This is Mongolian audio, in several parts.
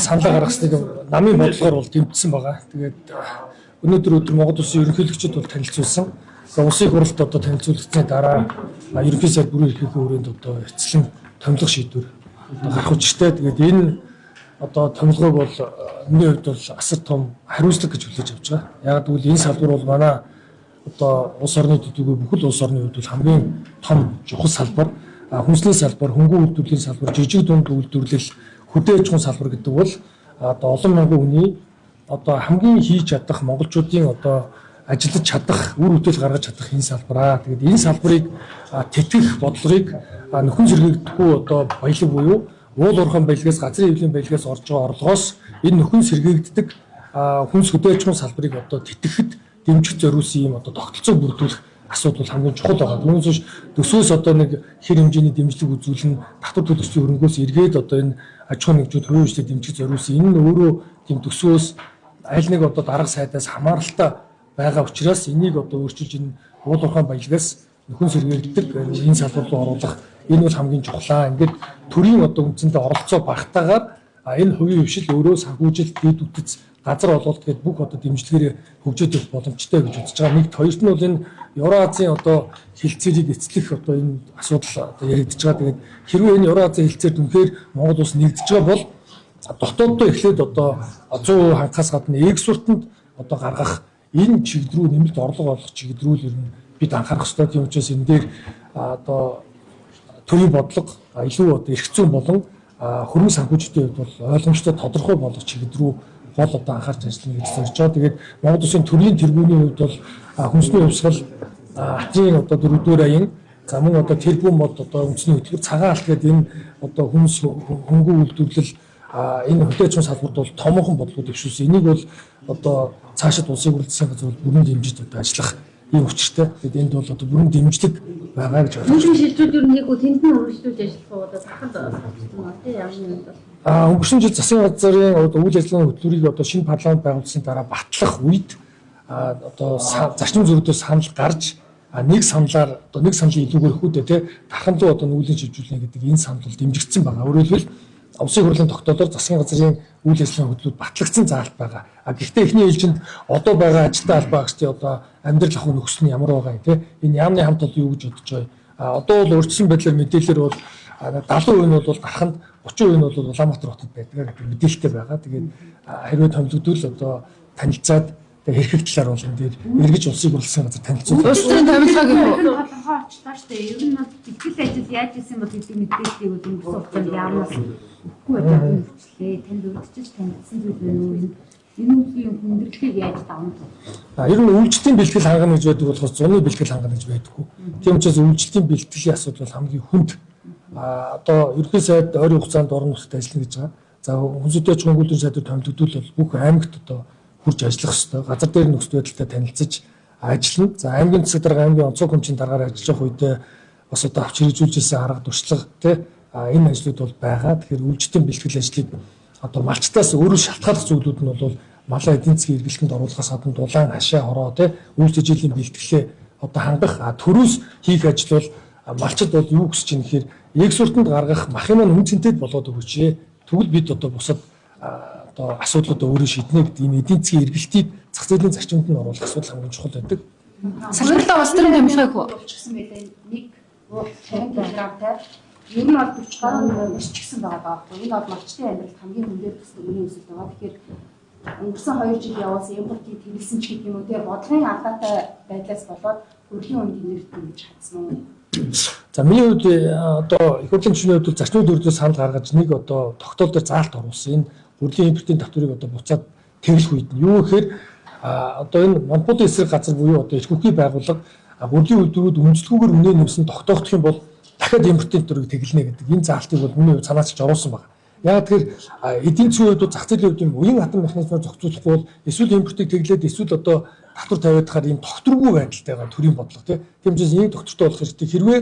саналаа гаргасныг намын бодлогоор бол дэмжсэн байгаа. Тэгээд өнөөдөр Монгол Улсын ерөнхийлөгчид бол танилцуулсан. Улсын хурлд одоо танилцуулгацны дараа ерөнхий сайд бүрэн эрхлэлийн хүрээнд одоо эцлэн томилго шийдвэр гарах учиртай. Тэгээд энэ одоо томилгоог бол миний хувьд бол асар том хариуцлага гэж хүлээж авч байгаа. Яг гэвэл энэ салбар бол манай одоо улс орны төдийгүй бүхэл улс орны хувьд бол хамгийн том чухал салбар. Хүнсний салбар, хөнгөн үйлдвэрлэлийн салбар, жижиг дунд үйлдвэрлэл, хөдөө аж ахуйн салбар гэдэг бол одоо олон мянган хүний одоо хамгийн хийж чадах монголчуудын одоо ажиллаж чадах, үр хөдөл гаргаж чадах энэ салбараа. Тэгээд энэ салбарыг тэтгэх бодлогыг нөхөн сэргийгдэхгүй одоо баялаг буюу уул уурхайн баялагаас, газрын хэвлэлийн баялагаас орж байгаа орлогоос энэ нөхөн сэргээгддэг хүнс хөдөө аж ахуйн салбарыг одоо тэтгэхэд дэмжих зориулсан юм одоо тогтолцоо бүрдүүлэх асуудал хамгийн чухал байгаа. Түүнээс биш төсвөөс одоо нэг хэр хэмжээний дэмжлэг үзүүлэн татвар төлөгчдийн хөрөнгөөс эргээд одоо энэ аж ахуйн нэгжүүд хувийн хвшлийг дэмжих зориулсан. Энэ нь өөрөө тийм төсвөөс аль нэг одоо дарга сайдаас хамааралтай байгаа учраас энийг одоо өөрчилж энэ уул уурхайн баялагаас нөхөн сэргээгддэг энэ салбар руу оруулах энэ бол хамгийн чухлаа. Ингээд төрийн одоо үндсэндээ оролцоо багтаагаар энэ хувийн хвшил өөрөө санхүүжилт дэд үтц газар олголт гэдэг бүх одоо дэмжлэгээр хөгжөөд явах боломжтой гэж үзэж байгаа. Нэгт хоёрт нь бол энэ Евразийн одоо хилцээрийг эцлэх одоо энэ асуудал одоо яригдж байгаа. Тэгээд хэрвээ энэ Евразийн хилцээр дүнхээр Монгол улс нэгдэж байгаа бол дотооддоо эхлээд одоо 100% хангахаас гадна экспортод одоо гаргах энэ чиглэл рүү нэмэлт орлого олох чиглэл рүү ер нь бид анхаарах ёстой. Тийм учраас энэ дээр одоо төрийн бодлого илүү одоо эрх зүйн болон хөрөнгө санхүүжилтийн хувьд бол ойлгомжтой тодорхой болох чиглэл рүү гол одоо анхаарч ажиллана гэж зорж байгаа. Тэгээд Монгол Улсын төрийн тэргүүний хувьд бол хүнсний хувьсгал, хатын одоо 4-р аян, за мөн одоо тэрбум мод одоо үндэсний хөтөлбөр, цагаан алт гэдэг энэ одоо хүнс хөнгөн үйлдвэрлэл энэ хөдөө аж ахуйн салбарт бол томоохон бодлого дэвшүүлсэн. Энийг бол одоо цаашид улсын хурлын засгийн газар бол бүрэн дэмжиж одоо ажиллах ийм учиртай. Тэгээд энд бол одоо бүрэн дэмжлэг байгаа гэж байна. Үүний шилжүүд юу нэг тэнд нь өргөжлүүлж ажиллах уу одоо сахалт юм тий ямар юм бол өнгөрсөн жил засгийн газрын үйл ажиллагааны хөтөлбөрийг одоо шинэ парламент байгуулсны дараа батлах үед одоо зарчим зөрөгдөөс санал гарч нэг саналаар одоо нэг саналын илүүгээр хүүдээ тий дархан руу одоо нүүлэн шилжүүлнэ гэдэг энэ санал бол дэмжигдсэн байгаа. Өөрөөр хэлбэл улсын хурлын тогтоолоор засгийн газрын үйл ажиллагааны хөтөлбөр батлагдсан заалт байгаа. Гэхдээ эхний ээлжинд одоо байгаа ажилтны албаа агчдын одоо амьдрал ахуйн нөхцөл нь ямар байгаа юм тий энэ яамны хамт бол юу гэж бодож байна. Одоо бол өөрчлөсөн байдлаар мэдээлэлэр бол 70% нь бол гараханд 30% нь бол Улаанбаатар хотод байдаг гэдэг мэдээлэлтэй байгаа. Тэгээд хэрвээ томилогдвол одоо танилцаад хэрхэх талаар бол энэ дээр эргэж улсын хурлын газар танилцуулах. Улсын томилгоо гэх үү? толгой очлоо шүү дээ. Ер нь бол ихтгэл ажил яаж исэн бол гэдэг мэдээллийг бол энэ хугацаанд яамнаас үгүй одоо хөвчлээ. Танд өргөжж танилцсан зүйл байна уу? Энэ үеийн хүндрэлийг яаж давна? Ер нь үйлчлэлийн бэлтгэл хангана гэж байдаг болохоос зуны бэлтгэл хангана гэж байдаггүй. Тийм учраас үйлчлэлийн бэлтгэлийн асуудал бол хамгийн хүнд. Одоо ерөнхий сайд ойрын хугацаанд орон нутагт ажиллана гэж байгаа. За хүнсүдээ чөнгөлтийн сайдаар томилогдвол бол бүх аймагт одоо хурж ажиллах ёстой. Газар дээр нөхцөл байдалтай танилцаж ажиллана. За аймгийн засаг дарга аймгийн онцгой комиссийн дараагаар ажиллах үедээ бас одоо авч хэрэгжүүлжсэн арга туршлага тий энэ ажлууд бол байгаа. Тэгэхээр үйлчлэлийн бэлтгэл ажлыг одоо малчтаас өөрөө шалтгааллах зүйлүүд нь бол малын эдийн засгийн эргэлтэнд оруулахаас гадна дулаан хашаа хороо тий үйлч жилийн бэлтгэлээ одоо хангах төрөөс хийх ажил бол малчд бол юу гэж чинь гэхээр экспортод гаргах махын маань үнцэнтэй болоод өгөөч. Тэгвэл бид одоо бусад одоо асуудлуудаа өөрөө шийднэ гэдэг энэ эдийн засгийн эргэлтийг зах зээлийн зарчимд нь оруулах асуудал хамгийн чухал байдаг. Салбартаа улс төрийн томилгыг болчихсон байлаа. Нэг програмтай ер нь бол 40 гаруй биш ч гэсэн байгаа байхгүй. Энэ бол малчтын амьдралд хамгийн хүндээр төсөл үний өсөлт байгаа. Тэгэхээр өнгөрсөн 2 жил явуулсан импортыг тэмэлсэн ч гэдэг юм уу. Тэгээ бодлогын алдаатай байдлаас болоод хөрлийн үнд нэрт гэж хатсан уу? За миний хувьд одоо их хурлын гишүүний хувьд зарчмын төрөлөөс санал гаргаж нэг одоо тогтоол дээр заалт оруулсан. Энэ бүрлийн импортын татварыг одоо буцаад тэглэх үед нь юу гэхээр одоо энэ Монголын эсрэг газар буюу одоо эрх хөхий байгууллага бүрлийн үйлдвэрүүд үнэлэлгүйгээр үнэ нэмсэн тогтоох юм бол дахиад импортын татварыг тэглэнэ гэдэг энэ заалтыг бол миний хувьд санаачилж оруулсан байна. Яг тэгэхээр эдийн засгийн хувьд зах зээлийн хувьд юм уян хатан механизмаар зохицуулахгүй бол эсвэл импортыг тэглээд эсвэл одоо татвар тавиад хаар ийм тогтворгүй байдалтайгаа төрийн бодлого тийм учраас ийм доктортой болох хэрэгтэй. Хэрвээ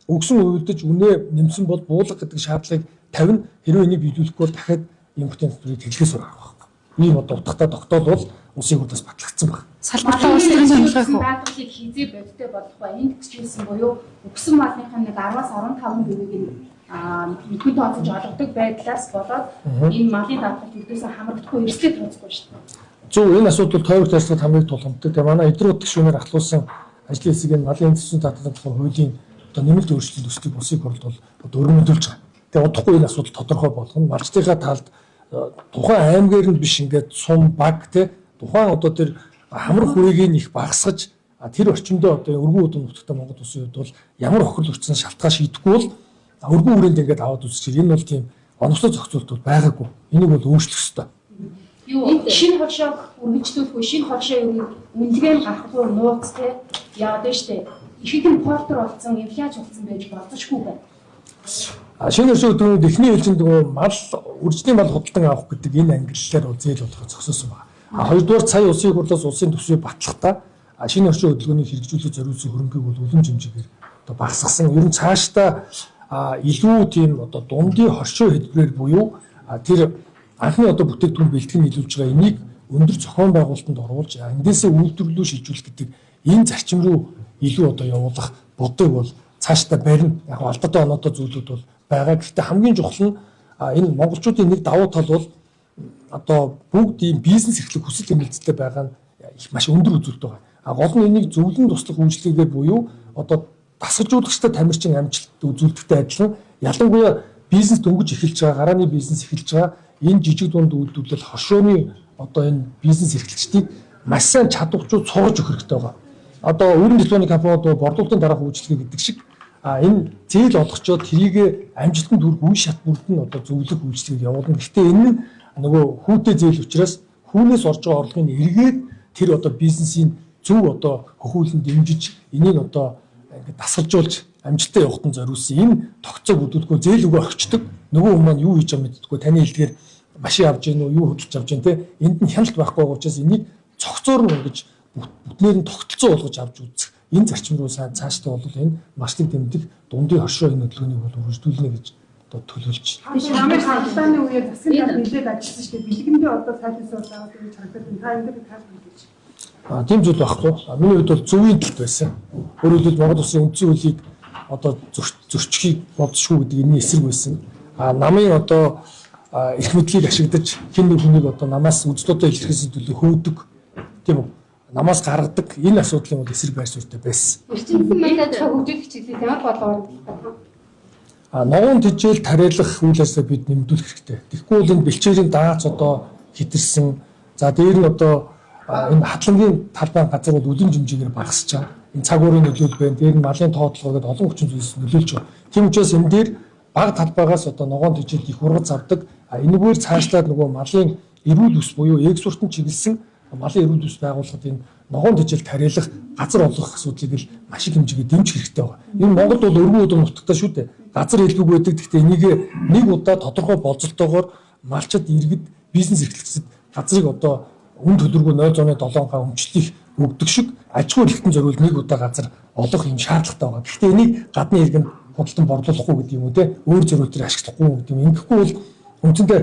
өгсөн үйлдэж үнэ нэмсэн бол буулга гэдэг шаардлагыг тавина. Хэрвээ энийг биелүүлэхгүй бол дахиад импортын татварыг тэглэхээс гарах байхгүй. Ийм одоо утгатай тогтоол бол улсын хурлаас батлагдсан байна. Салбартаа улс төрийн томилгыг даатгалыг хизээ бодтой болох ба энд гिचүүлсэн буюу өгсөн малынхаа нэг 10-аас 15%-ийг мэдгүй тооцож олгодог байдлаас болоод энэ малын даатгалт ердөөсөө хамрагдахгүй эрсдэл тооцохгүй шүү дээ. Зөв энэ асуудал тойрогт ажиллахад хамгийн тулгамддаг. Тэгээ манай эдрүүд гишүүнээр ахлуулсан ажлын хэсгийн малын эзэсийн даатгалын тухай хуулийн одоо нэмэлт өөрчлөлт өсөлтийг улсын хурлд бол одоо өргөмжлүүлж байгаа. Тэгээ удахгүй энэ асуудал тодорхой болгоно. Малчдынхаа талд тухайн аймгаар нь биш ингээд сум баг те тухайн одоо тэр хамрах хүрээгийг их багасгаж тэр орчиндөө одоо өргөн удам нутагтай Монгол улсын хувьд бол ямар хохирол үүссэн шалтгаан шийдэхгүй бол өргөн хүрээнд ингээд аваад үзчихэр энэ бол тийм оновчтой зохицуулт бол байгаагүй. Энийг бол өөрчлөх ёстой. Юу шинэ хоршоог үргэлжлүүлэхгүй шинэ хоршоо юу үнэлгээ гарахгүй нууц те яагаад вэ штэ ихэнх нь портер болсон инфляц болсон байж болзошгүй байна. Шинэ хоршоо өдрүүд эхний ээлжинд нөгөө мал үржлийн мал худалдан авах гэдэг энэ ангиллаар бол зээл болгох зогсоосон байна. Хоёрдугаар сая улсын хурлаас улсын төсвийг батлахдаа шинэ хоршоо хөдөлгөөнийг хэрэгжүүлэх зориулсан хөрөнгийг бол үлэм хэмжээгээр одоо багасгасан. Ер нь цаашдаа илүү тийм одоо дундын хоршоо хэлбэрээр буюу тэр анхны одоо бүтээгдэхүүн бэлтгэн нийлүүлж байгаа энийг өндөр зохион байгуулалтанд оруулж эндээсээ үйлдвэрлэлөө шийдвэрлэх гэдэг энэ зарчим руу илүү одоо явуулах бодог бол цаашдаа барина. Яг алдаатай оноотой зүйлүүд бол байгаа. Гэхдээ хамгийн чухал нь энэ монголчуудын нэг давуу тал бол одоо бүгд ийм бизнес эрхлэх хүсэл тэмүүлэлттэй байгаа нь их маш өндөр үзүүлэлт байгаа. Гол нь энийг зөвлөн туслах үйлчлэгээр буюу одоо дасгалжуулагчтай тамирчин амжилт үзүүлэлттэй адилхан ялангуяа бизнес дөнгөж эхэлж байгаа, гарааны бизнес эхэлж байгаа энэ жижиг дунд үйлдвэрлэл хошооны одоо энэ бизнес эрхлэгчдийг маш сайн чадварчууд суулж өгөх хэрэгтэй байгаа. Одоо өрн дипломны компаниуд борлуулалтын дараах үйлчлэгээ гэдэг шиг энэ зээл олгочоод тэрийг амжилтанд хүрэх үе шат бүрд нь одоо зөвлөх үйлчлэгийг явуулна. Гэхдээ энэ нь нөгөө хүүтэй зээл учраас хүүнээс орж байгаа орлогын эргээд тэр одоо бизнесийн зөв одоо хөхүүлэн дэмжиж энийг одоо ингээд дасгалжуулж амжилттай явахтан зориулсан энэ тогтцоо бүдүүлгүй зээл өгөө өгчдөг нөгөө хүмүүс маань юу хийж байгаа мэддэггүй таны хэлдгээр машин авч гин үү юу хөдөлж авч гин те энд нь хяналт байхгүй байгаа учраас энийг цогцоор нь ингэж бүтнээр нь тогтолцоо болгож авч үзэх энэ зарчим руу сайн цаашдаа бол энэ машлыг дэмдэг дундын хоршоо энэ хөдөлгөөнийг бол үргэлжлүүлнэ гэж одоо төлөвлөж байна. Тийм намайг хаалтааны үеэр засгийн тал нэлээд ажилласан шүү дээ. Бэлгэндээ одоо сайжруулсан байгаа гэж харагдаад та энэ дээр тайлбар хийж. Тийм зүйл байхгүй. Миний хувьд бол зөвийн талд байсан. Өөрөөр хэлбэл Монгол Улсын үндсэн хуулийг одоо зөрчихийг болзошгүй гэдэг энэ эсрэг байсан. Намын одоо их мэдлийг ашиглаж хэн нэг хүнийг одоо намаас үзлөөдөө илэрхийлсэн төлөө хөөдөг тийм үү? Намаас гаргадаг энэ асуудлын бол эсрэг байр суурьтай байсан. Эрчимсэн мандат хөгжүүлэх чиглэл ямар бодлогоор Ногоон тэжээл тариалах үйл ажиллагааг бид нэмэгдүүлэх хэрэгтэй. Тэгэхгүй бол энэ бэлчээрийн даац одоо хэтэрсэн. За дээр нь одоо энэ хатлагын талбай газар бол үлэм хэмжээгээр багасч байгаа. Энэ цаг уурын нөлөөлөл байна. Дээр нь малын тоотлого гэдэг олон хүчин зүйлс нөлөөлж байгаа. Тийм учраас энэ дээр бага талбайгаас одоо ногоон тэжээлт их ургац авдаг. Энэгээр цаашлаад нөгөө малын эрүүл ус буюу экспортын чиглэсэн малын эрүүл ус байгуулахад энэ ногоон тэжээл тариалах газар олгох асуудлыг л маш их хэмжээгээр дэмжих хэрэгтэй байна. Энэ Монголд бол өргөн удам нутагтай шүү дээ. Газар хэлбэг байдаг. Гэхдээ энийг нэг удаа тодорхой болцолтойгоор малчид иргэд бизнес эрхлэгчид газрыг одоо үн төлбөргүй 0.7 га өмчлөх өгдөг шиг аж ахуй эрхтэн зориул нэг удаа газар олох юм шаардлагатай байгаа. Гэхдээ энийг гадны иргэнд худалдан борлуулахгүй гэдэг юм уу те өөр зориултаар ашиглахгүй гэдэг юм. Ингэхгүй бол үндсэндээ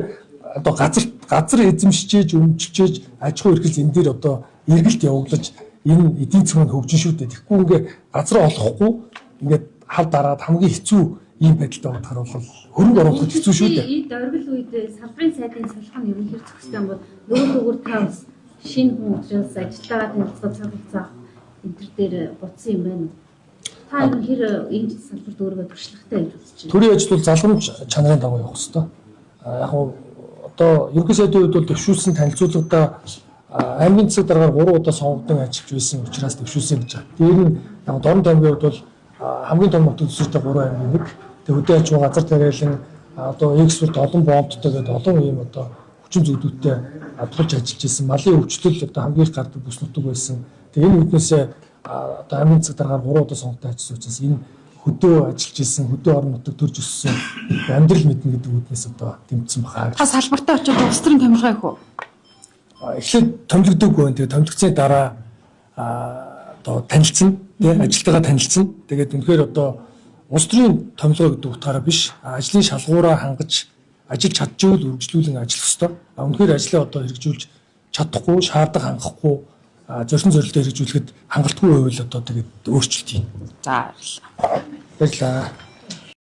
одоо газар эзэмшиж өмчилж аж ахуй эрхлэл энэ дээр одоо эргэлт явуулж энэ эдийн засгийн хөгжин шүү дээ. Тэгэхгүй ингээ газар олохгүй ингээд хав дараад хамгийн хэцүү ийм байдалтай бодохоор бол хөрөнгө оруулахд хэцүү шүү дээ. Эд оргил үед салбарын сайдын салхах нь ерөнхийдөө зөвхөн бол нөгөө та шинэ хүн учраас ажиллагаа танилцуулах цаг энэ төр дээр буцсан юм байна. Та хэр энэ салбарт өөрийгөө туршлагатай гэж үзэж байна? Төрийн ажил бол залгамж чанарын дагуу явах хэрэгтэй. Яг нь одоо ерөнхий сайдын хувьд бол төвшүүлсэн танилцуулгадаа аймгийн засаг дараагаар 3 удаа сонгогдсон ажиллаж байсан учраас төвшүүлсэн гэж байна. Дээр нь яг Дорн аймгийн хувьд бол хамгийн том нутаг дэвсгэртэй 3 аймгийн нэг. Тэгээ хөдөө аж ахуй газар тариалан одоо экспорт олон боомттой гэдэг олон ийм одоо хүчин зүйлүүдтэй тулж ажиллаж байсан. Малын өвчлөл одоо хамгийн их гардаг бүс нутаг байсан. Тэгээ энэ үднээсээ одоо аймгийн засаг дараагаар 3 удаа сонгогдсон ажиллаж учраас энэ хөдөө ажиллаж исэн, хөдөө орон нутаг төрж өссөн амьдрал мэднэ гэдэг үднээс одоо тэмцсэн бахаа. Та салбартаа очиж улс төрийн томилгоо их үү? Эхлээд томилогдоогүй байна. Тэгээ томилогдсны дараа одоо танилцсан, тий ажилтнаа танилцсан. Тэгээд үнэхээр одоо улс төрийн томилгоо гэдэг утгаараа биш, ажлын шалгуураа хангаж ажиллаж чадчихвал үргэлжлүүлэн ажиллах ёстой. Үнэхээр ажлаа одоо хэрэгжүүлж чадахгүй, шаардлага хангахгүй, зорьсон зорилтоо хэрэгжүүлэхэд хангалтгүй байвал одоо тэгээд өөрчлөлт юм. За баярлалаа. Баярлалаа.